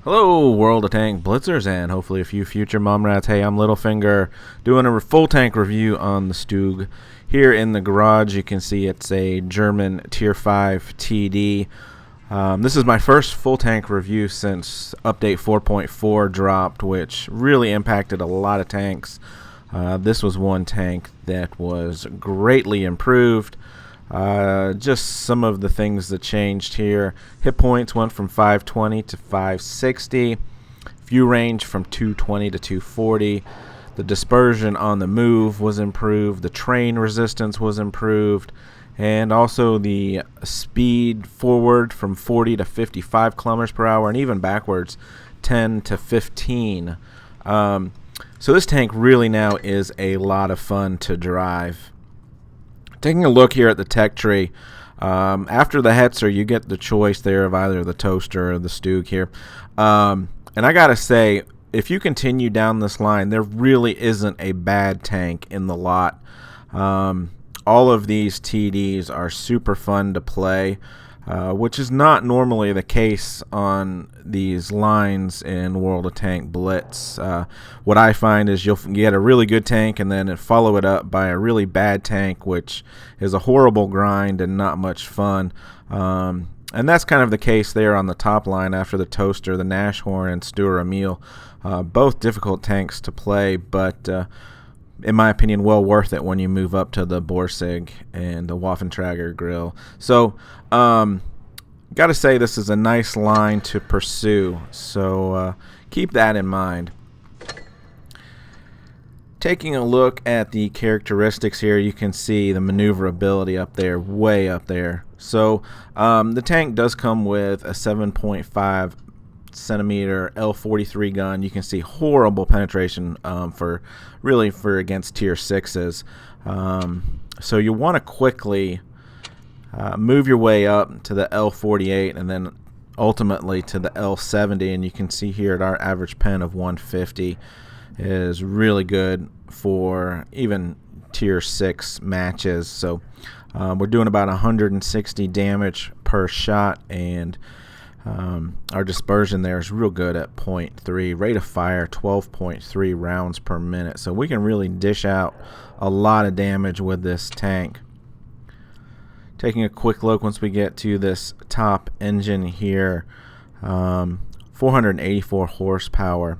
Hello, World of Tank Blitzers, and hopefully a few future mom rats. Hey, I'm Littlefinger, doing a full tank review on the Stug. Here in the garage, you can see it's a German Tier 5 TD. This is my first full tank review since update 4.4 dropped, which really impacted a lot of tanks. This was one tank that was greatly improved. Just some of the things that changed here. Hit points went from 520 to 560. View range from 220 to 240. The dispersion on the move was improved. The train resistance was improved. And also the speed forward from 40 to 55 kilometers per hour, and even backwards 10 to 15. So this tank really now is a lot of fun to drive. Taking a look here at the tech tree, after the Hetzer, you get the choice there of either the Toaster or the Stug here. And I gotta say, if you continue down this line, there really isn't a bad tank in the lot. All of these TDs are super fun to play, which is not normally the case on these lines in World of Tank Blitz. What I find is you'll get a really good tank and then follow it up by a really bad tank, which is a horrible grind and not much fun. And that's kind of the case there on the top line after the Toaster, the Nashorn, and Stuart Emil. Both difficult tanks to play, but in my opinion, well worth it when you move up to the Borsig and the Waffentrager grill. So, got to say this is a nice line to pursue, so keep that in mind. Taking a look at the characteristics here, you can see the maneuverability up there, way up there. So the tank does come with a 7.5 centimeter L43 gun. You can see horrible penetration for against tier 6s. So you want to quickly move your way up to the L48 and then ultimately to the L70, and you can see here at our average pen of 150 is really good for even tier 6 matches. So we're doing about 160 damage per shot, and our dispersion there is real good at 0.3. Rate of fire 12.3 rounds per minute. So we can really dish out a lot of damage with this tank. Taking a quick look once we get to this top engine here, 484 horsepower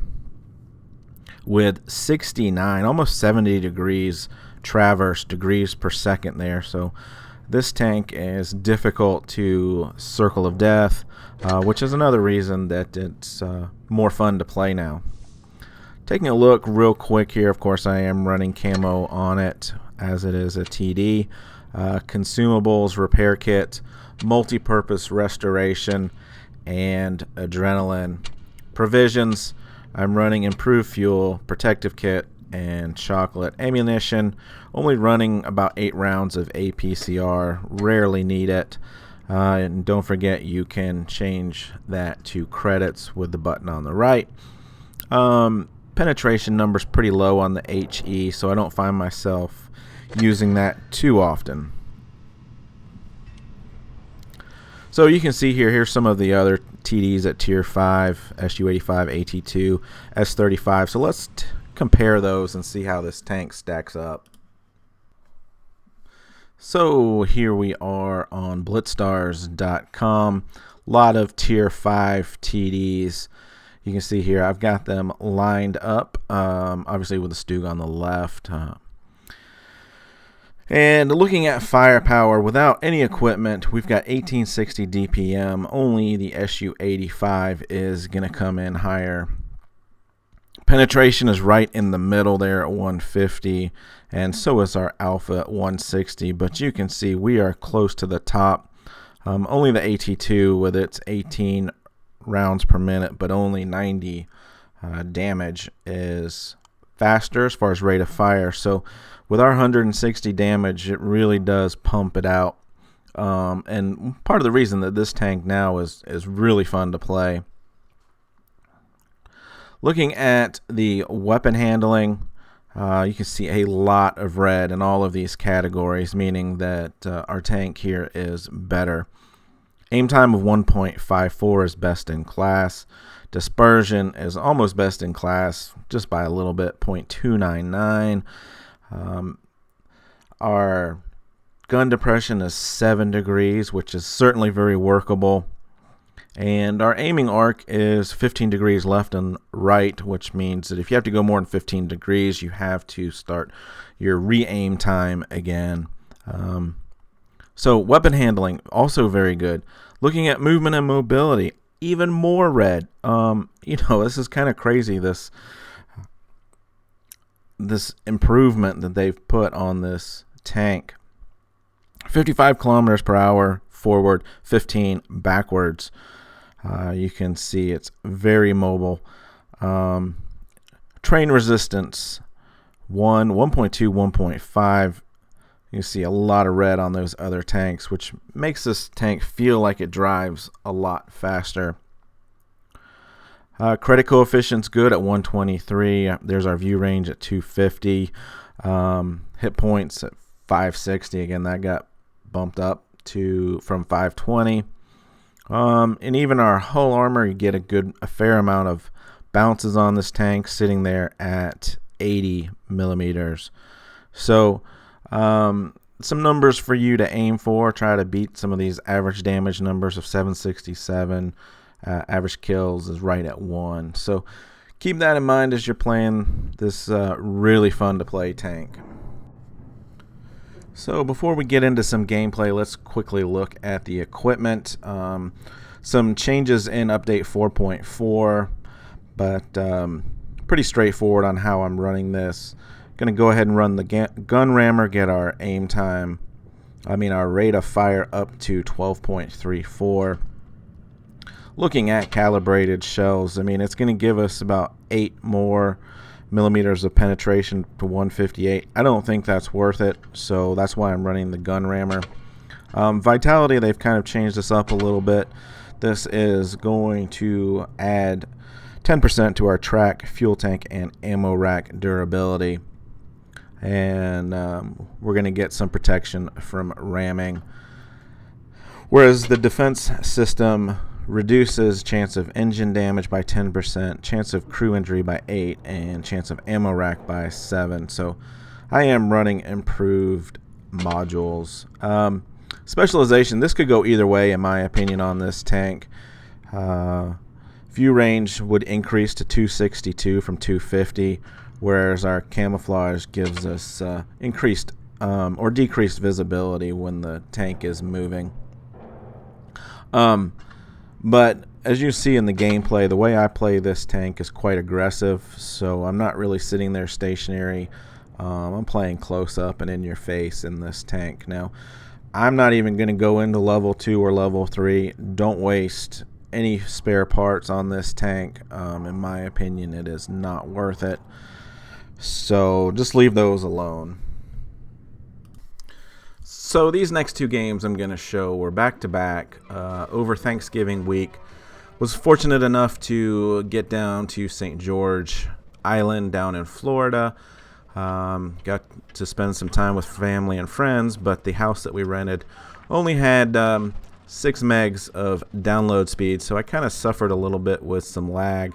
with 69, almost 70 degrees traverse degrees per second there. So this tank is difficult to circle of death, which is another reason that it's more fun to play now. Taking a look real quick here, of course I am running camo on it as it is a TD. Consumables, repair kit, multi-purpose restoration, and adrenaline. Provisions, I'm running improved fuel, protective kit, and chocolate. Ammunition, only running about 8 rounds of APCR, rarely need it. And don't forget you can change that to credits with the button on the right. Penetration number's pretty low on the HE, so I don't find myself using that too often. So you can see here's some of the other TDs at tier 5, SU-85, AT-2, S-35. So let's compare those and see how this tank stacks up. So here we are on blitzstars.com. A lot of tier 5 TDs. You can see here I've got them lined up, obviously with the Stug on the left. And looking at firepower, without any equipment, we've got 1860 DPM. Only the SU-85 is going to come in higher. Penetration is right in the middle there at 150, and so is our Alpha at 160. But you can see we are close to the top. Only the AT-2 with its 18 rounds per minute, but only 90 damage is faster as far as rate of fire. So with our 160 damage, it really does pump it out. And part of the reason that this tank now is really fun to play. Looking at the weapon handling, you can see a lot of red in all of these categories, meaning that our tank here is better. Aim time of 1.54 is best in class. Dispersion is almost best in class, just by a little bit, 0.299. Our gun depression is 7 degrees, which is certainly very workable. And our aiming arc is 15 degrees left and right, which means that if you have to go more than 15 degrees, you have to start your re-aim time again. So weapon handling, also very good. Looking at movement and mobility, even more red. This is kind of crazy, this improvement that they've put on this tank. 55 kilometers per hour forward, 15 backwards. You can see it's very mobile. Train resistance, 1.2, 1.5. You see a lot of red on those other tanks, which makes this tank feel like it drives a lot faster. Credit coefficient's good at 123. There's our view range at 250. Hit points at 560. Again, that got bumped up from 520. And even our hull armor, you get a fair amount of bounces on this tank, sitting there at 80 millimeters. So some numbers for you to aim for. Try to beat some of these average damage numbers of 767. Average kills is right at 1. So keep that in mind as you're playing this really fun to play tank. So before we get into some gameplay, let's quickly look at the equipment. Some changes in update 4.4, but pretty straightforward on how I'm running this. Going to go ahead and run the gun rammer, get our aim time, our rate of fire up to 12.34. Looking at calibrated shells, it's going to give us about 8 more millimeters of penetration to 158. I don't think that's worth it, so that's why I'm running the gun rammer. Vitality, they've kind of changed this up a little bit. This is going to add 10% to our track, fuel tank, and ammo rack durability. And we're going to get some protection from ramming. Whereas the defense system reduces chance of engine damage by 10%, chance of crew injury by 8, and chance of ammo rack by 7. So I am running improved modules. Specialization, this could go either way in my opinion on this tank. View range would increase to 262 from 250, whereas our camouflage gives us increased or decreased visibility when the tank is moving. But as you see in the gameplay, the way I play this tank is quite aggressive, so I'm not really sitting there stationary. I'm playing close up and in your face in this tank. Now, I'm not even going to go into level 2 or level 3. Don't waste any spare parts on this tank. In my opinion, it is not worth it. So just leave those alone. So these next 2 games I'm going to show were back-to-back over Thanksgiving week. Was fortunate enough to get down to St. George Island down in Florida. Got to spend some time with family and friends, but the house that we rented only had 6 megs of download speed, so I kind of suffered a little bit with some lag.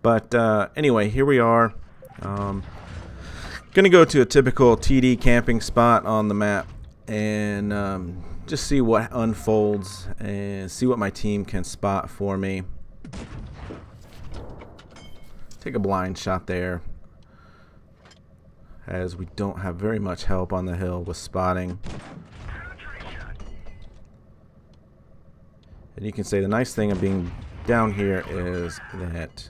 But anyway, here we are. Gonna go to a typical TD camping spot on the map and just see what unfolds and see what my team can spot for me. Take a blind shot there, as we don't have very much help on the hill with spotting. And you can say the nice thing of being down here is that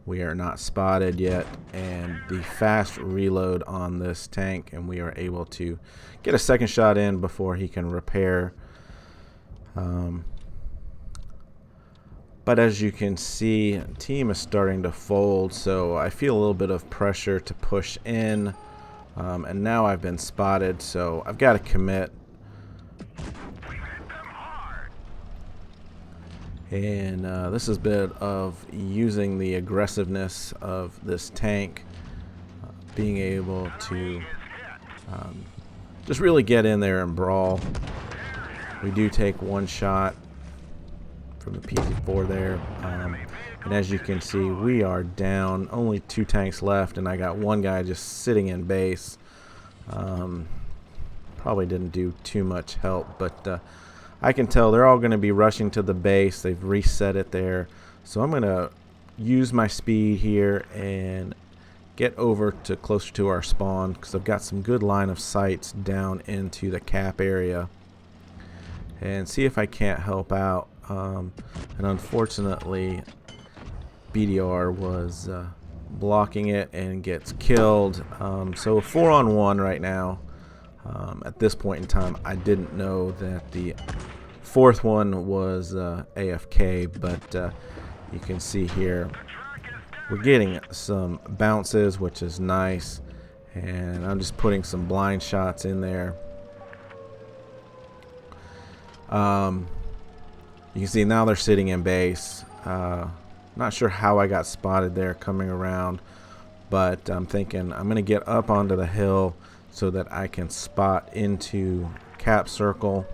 we are not spotted yet, and the fast reload on this tank, and we are able to get a second shot in before he can repair. But as you can see, the team is starting to fold, so I feel a little bit of pressure to push in, and now I've been spotted, so I've got to commit. And this is a bit of using the aggressiveness of this tank, being able to just really get in there and brawl. We do take one shot from the PZ4 there. And as you can see, we are down. Only 2 tanks left, and I got one guy just sitting in base. Probably didn't do too much help, but I can tell they're all going to be rushing to the base. They've reset it there. So I'm going to use my speed here and get over to closer to our spawn, because I've got some good line of sights down into the cap area, and see if I can't help out. And unfortunately, BDR was blocking it and gets killed. So 4-on-1 right now. At this point in time, I didn't know that the 4th one was AFK, but you can see here we're getting some bounces, which is nice, and I'm just putting some blind shots in there. You can see now they're sitting in base. Not sure how I got spotted there coming around, but I'm thinking I'm going to get up onto the hill so that I can spot into cap circle.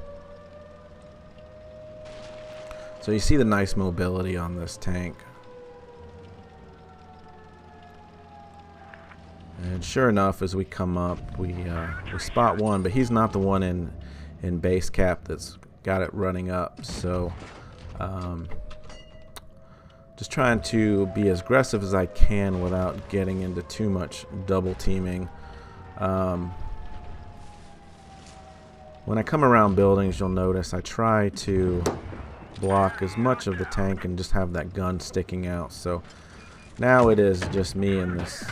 So you see the nice mobility on this tank. And sure enough, as we come up, we spot one, but he's not the one in base cap that's got it running up. So just trying to be as aggressive as I can without getting into too much double teaming. When I come around buildings, you'll notice I try to block as much of the tank and just have that gun sticking out. So now it is just me and this.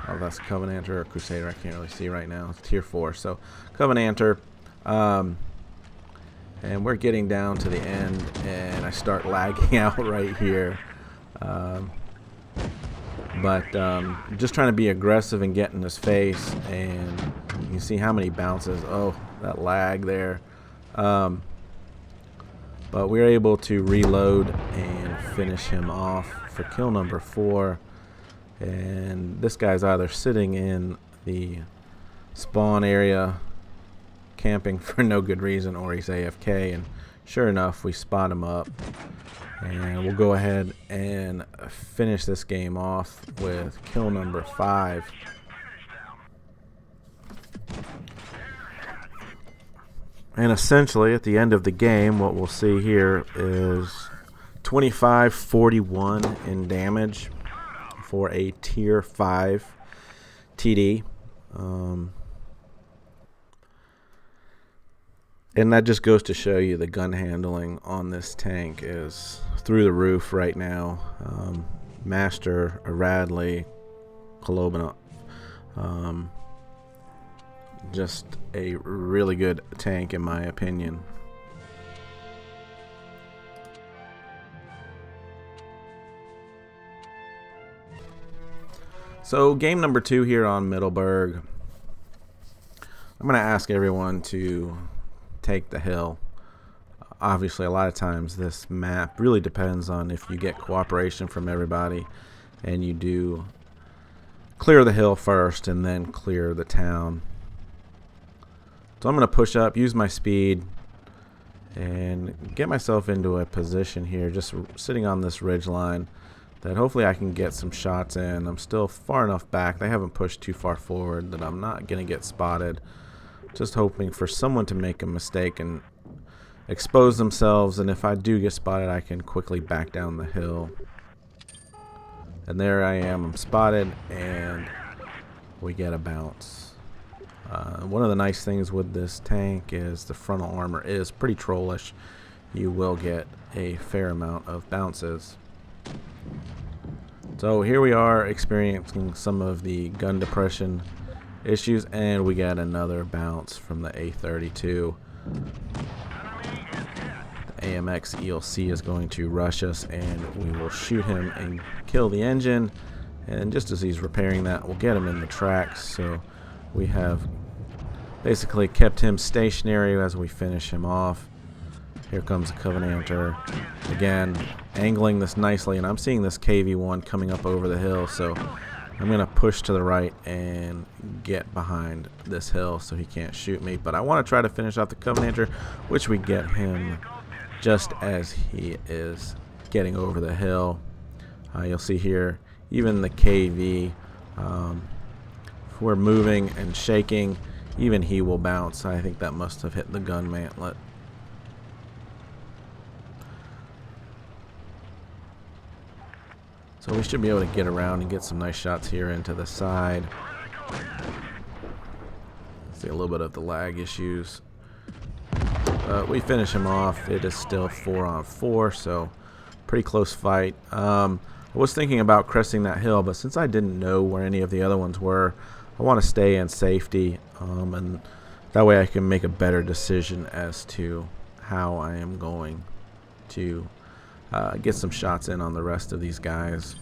Oh, that's Covenanter or Crusader. I can't really see right now. It's tier 4. So Covenanter. And we're getting down to the end, and I start lagging out right here. But just trying to be aggressive and get in his face, and you can see how many bounces. Oh, that lag there. But we're able to reload and finish him off for kill number 4. And this guy's either sitting in the spawn area camping for no good reason, or he's AFK. And sure enough, we spot him up, and we'll go ahead and finish this game off with kill number 5. And essentially at the end of the game, what we'll see here is 2541 in damage for a tier 5 TD. And that just goes to show you the gun handling on this tank is through the roof right now. Master, Radley, Kolobina, just a really good tank in my opinion. So game number 2 here on Middleburg. I'm going to ask everyone to take the hill. Obviously, a lot of times this map really depends on if you get cooperation from everybody and you do clear the hill first and then clear the town. So I'm going to push up, use my speed, and get myself into a position here, just sitting on this ridge line, that hopefully I can get some shots in. I'm still far enough back. They haven't pushed too far forward that I'm not going to get spotted. Just hoping for someone to make a mistake and expose themselves, and if I do get spotted, I can quickly back down the hill. And there I am. I'm spotted, and we get a bounce. One of the nice things with this tank is the frontal armor is pretty trollish. You will get a fair amount of bounces. So here we are experiencing some of the gun depression issues, and we got another bounce from the A32. The AMX ELC is going to rush us, and we will shoot him and kill the engine, and just as he's repairing that, we'll get him in the tracks. So we have basically kept him stationary as we finish him off. Here comes the Covenanter again, angling this nicely, and I'm seeing this KV1 coming up over the hill, so I'm going to push to the right and get behind this hill so he can't shoot me. But I want to try to finish off the Covenanter, which we get him just as he is getting over the hill. You'll see here, even the KV, if we're moving and shaking, even he will bounce. I think that must have hit the gun mantlet. So we should be able to get around and get some nice shots here into the side. See a little bit of the lag issues. We finish him off. It is still 4-on-4, so pretty close fight. I was thinking about cresting that hill, but since I didn't know where any of the other ones were, I want to stay in safety, and that way I can make a better decision as to how I am going to get some shots in on the rest of these guys.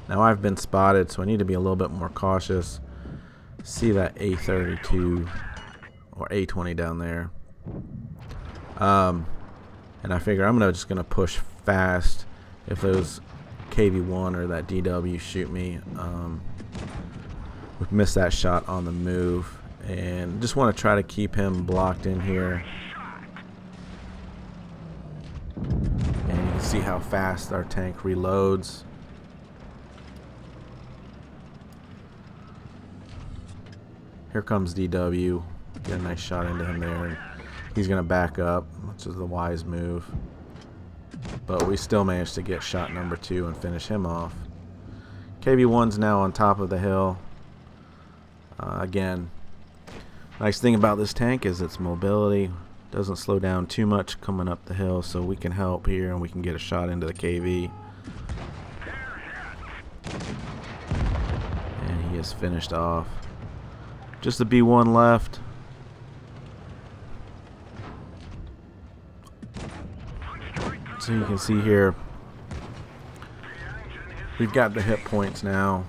Now I've been spotted, so I need to be a little bit more cautious. See that A32 or A20 down there. And I figure I'm just gonna push fast. If those KV1 or that DW shoot me, we've missed that shot on the move, and just want to try to keep him blocked in here. And you can see how fast our tank reloads. Here comes DW. Get a nice shot into him there. And he's going to back up, which is the wise move. But we still managed to get shot number 2 and finish him off. KV1's now on top of the hill. Again, nice thing about this tank is its mobility. Doesn't slow down too much coming up the hill, so we can help here and we can get a shot into the KV. And he is finished off. Just the B1 left. So you can see here, we've got the hit points now.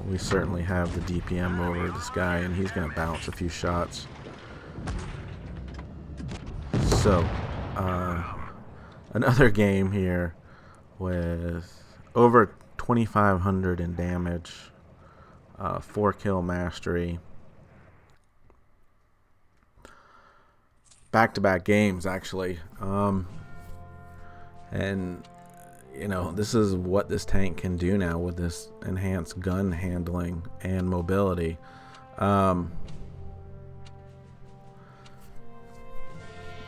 We certainly have the DPM over this guy, and he's going to bounce a few shots. So, another game here with over 2,500 in damage, 4-kill mastery. Back-to-back games, actually. And, you know, this is what this tank can do now with this enhanced gun handling and mobility.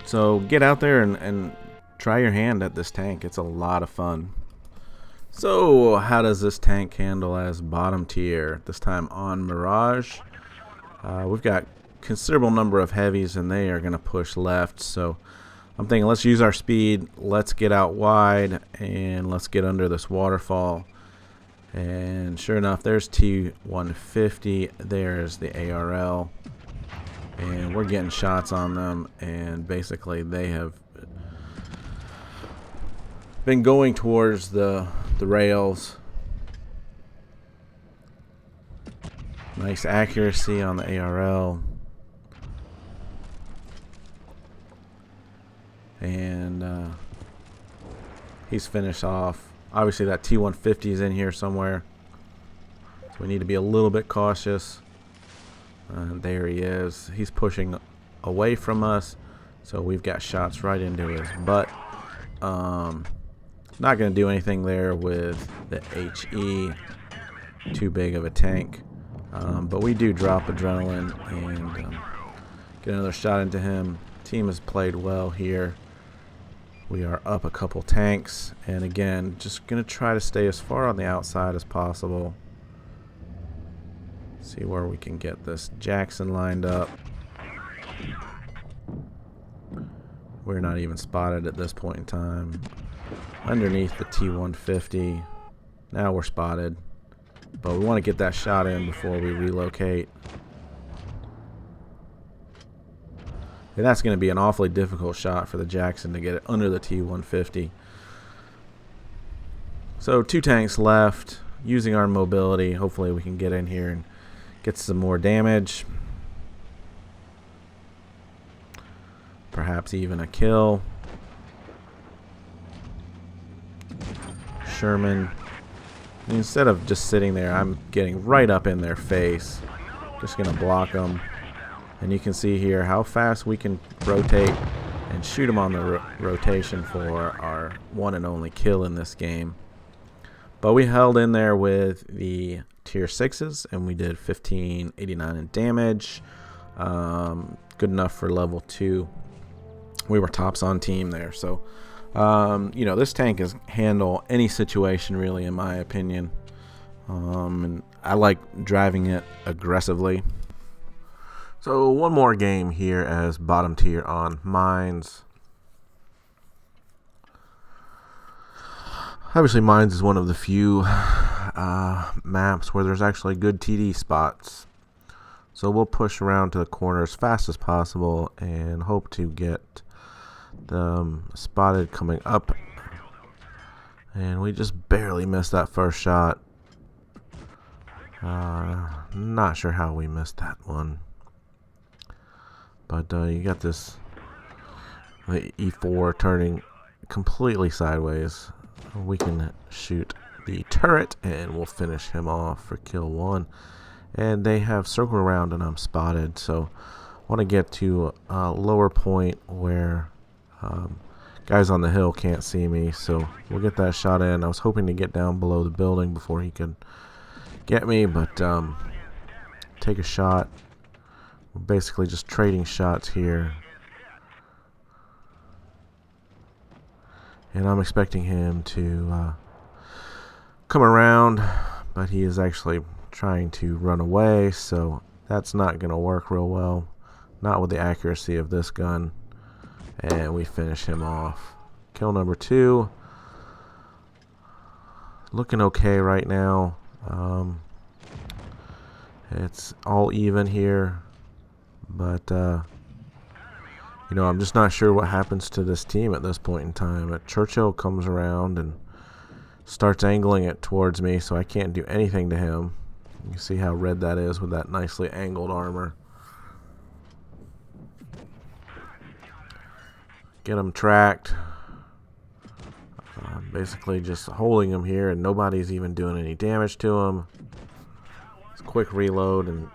So get out there and try your hand at this tank. It's a lot of fun. So how does this tank handle as bottom tier? This time on Mirage. We've got considerable number of heavies, and they are going to push left. So I'm thinking, let's use our speed, let's get out wide, and let's get under this waterfall. And sure enough, there's T150, there's the ARL, and we're getting shots on them, and basically they have been going towards the rails. Nice accuracy on the ARL. And he's finished off. Obviously that T150 is in here somewhere, so we need to be a little bit cautious. There he is. He's pushing away from us, so we've got shots right into his butt. Not going to do anything there with the HE. Too big of a tank. But we do drop adrenaline and get another shot into him. Team has played well here. We are up a couple tanks, and again, just going to try to stay as far on the outside as possible. See where we can get this Jackson lined up. We're not even spotted at this point in time. Underneath the T150. Now we're spotted, but we want to get that shot in before we relocate. And that's going to be an awfully difficult shot for the Jackson to get it under the T150. So 2 tanks left. Using our mobility, hopefully we can get in here and get some more damage. Perhaps even a kill. Sherman And instead of just sitting there, I'm getting right up in their face. Just going to block them. And you can see here how fast we can rotate and shoot them on the rotation for our one and only kill in this game. But we held in there with the tier 6s, and we did 1589 in damage. Good enough for level 2. We were tops on team there. So, you know, this tank can handle any situation, really, in my opinion. And I like driving it aggressively. So one more game here as bottom tier on mines. Obviously mines is one of the few maps where there's actually good TD spots. So we'll push around to the corner as fast as possible and hope to get them spotted coming up. And we just barely missed that first shot. Not sure how we missed that one. But you got this the E4 turning completely sideways. We can shoot the turret and we'll finish him off for kill 1. And they have circled around and I'm spotted. So I want to get to a lower point where guys on the hill can't see me. So we'll get that shot in. I was hoping to get down below the building before he could get me, but take a shot. We're basically just trading shots here. And I'm expecting him to come around, but he is actually trying to run away, so that's not going to work real well. Not with the accuracy of this gun. And we finish him off. Kill number 2. Looking okay right now. It's all even here. But, you know, I'm just not sure what happens to this team at this point in time. Churchill comes around and starts angling it towards me, so I can't do anything to him. You can see how red that is with that nicely angled armor. Get him tracked. Basically just holding him here, and nobody's even doing any damage to him. It's a quick reload and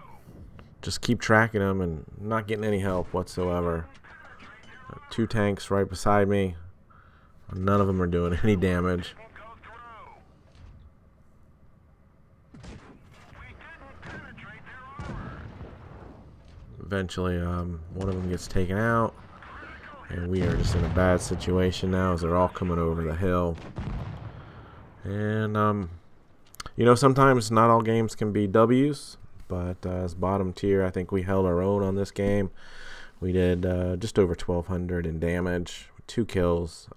just keep tracking him and not getting any help whatsoever. 2 tanks right beside me. None of them are doing any damage. Eventually, one of them gets taken out. And we are just in a bad situation now as they're all coming over the hill. And, you know, sometimes not all games can be W's. But as bottom tier, I think we held our own on this game. We did just over 1,200 in damage, 2 kills,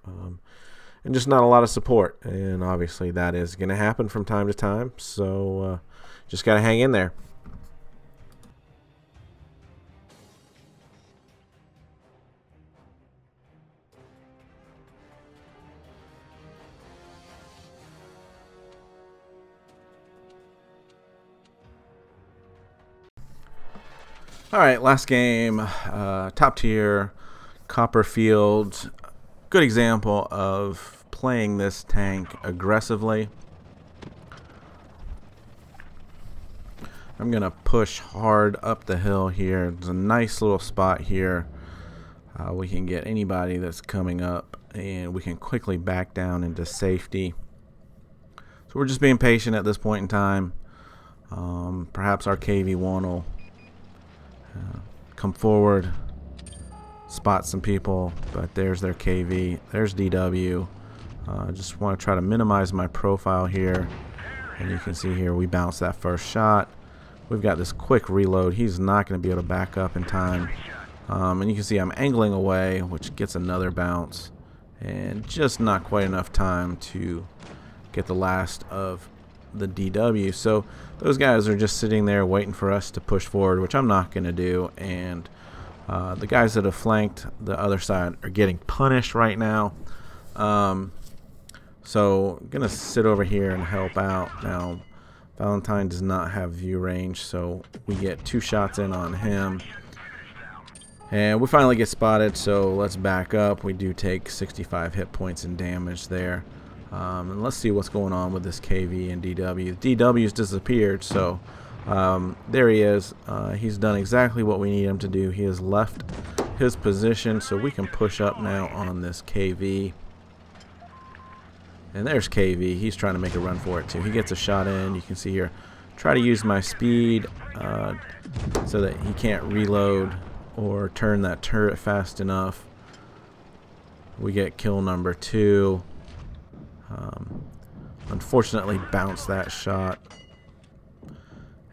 and just not a lot of support. And obviously that is going to happen from time to time. So just got to hang in there. Alright, last game, top tier, Copperfield. Good example of playing this tank aggressively. I'm going to push hard up the hill here. There's a nice little spot here. We can get anybody that's coming up, and we can quickly back down into safety. So we're just being patient at this point in time. Perhaps our KV-1 will come forward, spot some people, but there's their KV, there's DW. Just want to try to minimize my profile here, and you can see here we bounce that first shot. We've got this quick reload. He's not going to be able to back up in time, and you can see I'm angling away, which gets another bounce, and just not quite enough time to get the last of the DW. So those guys are just sitting there waiting for us to push forward, which I'm not going to do. And the guys that have flanked the other side are getting punished right now. So I'm going to sit over here and help out. Now, Valentine does not have view range, so we get 2 shots in on him. And we finally get spotted, so let's back up. We do take 65 hit points in damage there. And let's see what's going on with this KV and DW. DW's disappeared, so there he is. He's done exactly what we need him to do. He has left his position, so we can push up now on this KV. And there's KV. He's trying to make a run for it too. He gets a shot in. You can see here. Try to use my speed so that he can't reload or turn that turret fast enough. We get kill number 2. Unfortunately, bounced that shot.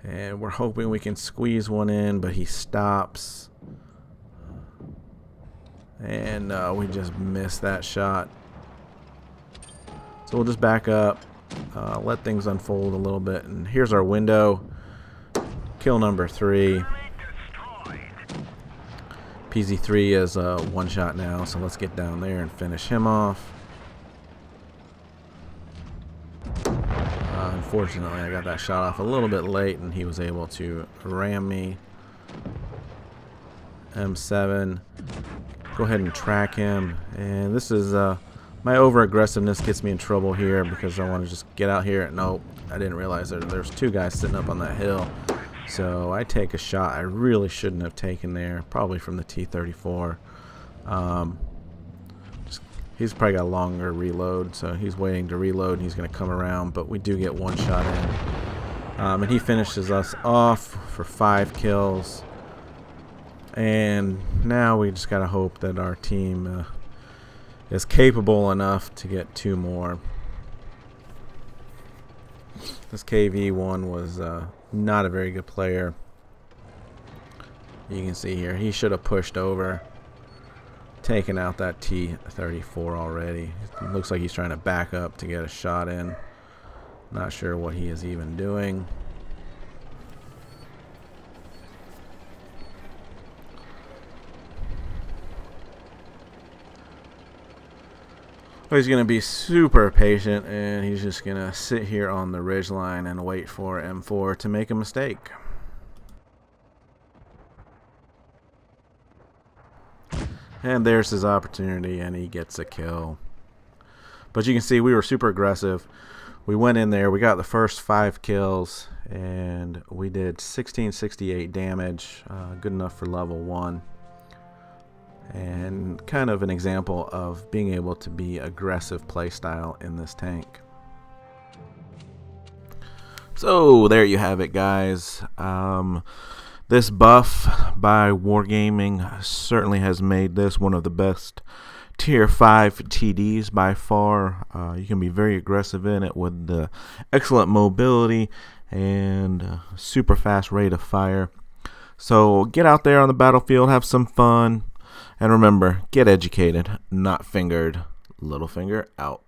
And we're hoping we can squeeze one in, but he stops. And we just missed that shot. So we'll just back up, let things unfold a little bit. And here's our window. Kill number 3. PZ3 is one shot now, so let's get down there and finish him off. Unfortunately, I got that shot off a little bit late, and he was able to ram me. M7. Go ahead and track him. And this is my over-aggressiveness gets me in trouble here because I want to just get out here. Nope, I didn't realize there's 2 guys sitting up on that hill. So I take a shot I really shouldn't have taken there, probably from the T-34. He's probably got a longer reload, so he's waiting to reload and he's going to come around, but we do get one shot in. And he finishes us off for 5 kills. And now we just got to hope that our team is capable enough to get 2 more. This KV1 was not a very good player. You can see here, he should have pushed over, taken out that T-34 already. It looks like he's trying to back up to get a shot in. Not sure what he is even doing. He's going to be super patient, and he's just going to sit here on the ridgeline and wait for M4 to make a mistake. And there's his opportunity, and he gets a kill. But you can see we were super aggressive. We went in there, we got the first 5 kills, and we did 1668 damage, good enough for level 1. And kind of an example of being able to be aggressive playstyle in this tank. So there you have it, guys. This buff by Wargaming certainly has made this one of the best tier 5 TDs by far. You can be very aggressive in it with the excellent mobility and super fast rate of fire. So get out there on the battlefield, have some fun. And remember, get educated, not fingered. Littlefinger out.